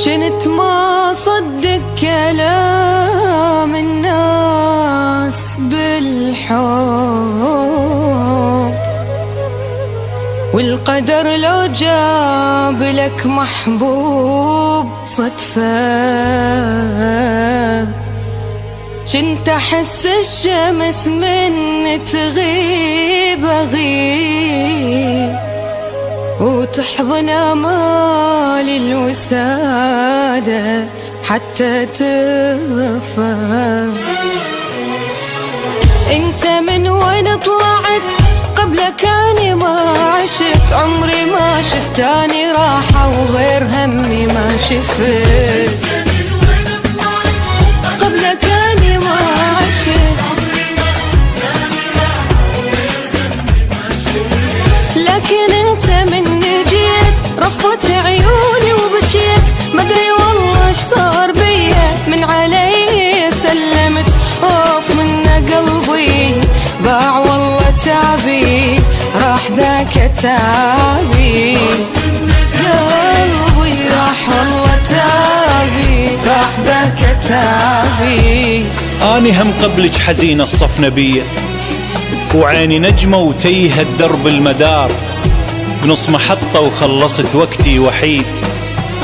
جنت ما صدق كلام الناس بالحب، والقدر لو جاب لك محبوب صدفة، جنت أحس الشمس من تغيب أغيب، وتحضن آمال الوسادة حتى تغفى. انت من وين طلعت؟ قبلك اني ما عشت، عمري ما شفتاني راحة وغير همي ما شفت. قبلك اني ما عشت، لكن انت من جيت رفت عيوني وبجيت، مدري والله ايش صار بيا، من علي سلمت خوف من قلبي، باع والله تعبي راح ذاك تعبي، قلبي راح والله تعبي راح ذاك تعبي. اني هم قبلك حزينة الصفنة بيا، وعيني نجمة وتيه الدرب المدار، بنص محطة وخلصت وقتي وحيد،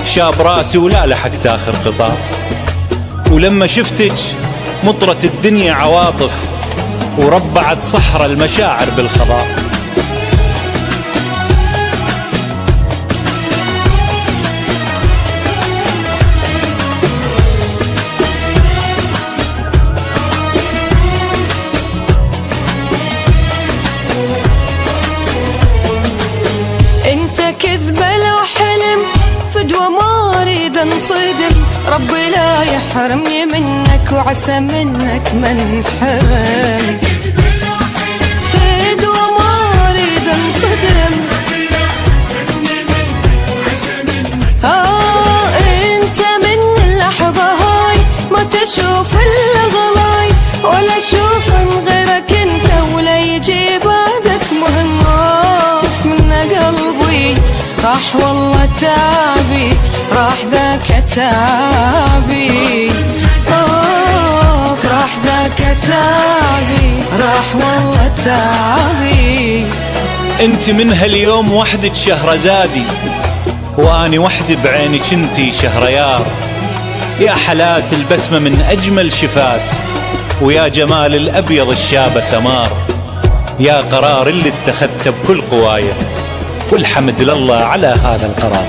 شاب راسي ولا لحقت آخر قطار. ولما شفتك مطرت الدنيا عواطف، وربعت صحراء المشاعر بالخضار. كذبة لو حلم فدوى ما اريد انصدم، ربي لا يحرمني منك وعسى منك ما انحرم. فدوى ما اريد انصدم، انت من اللحظة هاي ما تشوف الا غلاي، ولا اشوف من غيرك انت، ولا يجي بعدك مهم. من قلبي راح والله تعبي راح ذاك تعبي، راح ذاك تعبي راح والله تعبي. انت من هاليوم وحدك شهرزادي، واني وحدي بعينك انتي شهريار، يا حلات البسمة من اجمل شفات، ويا جمال الابيض الشابة سمار، يا قرار اللي اتخذته بكل قوايا، والحمد لله على هذا القرار.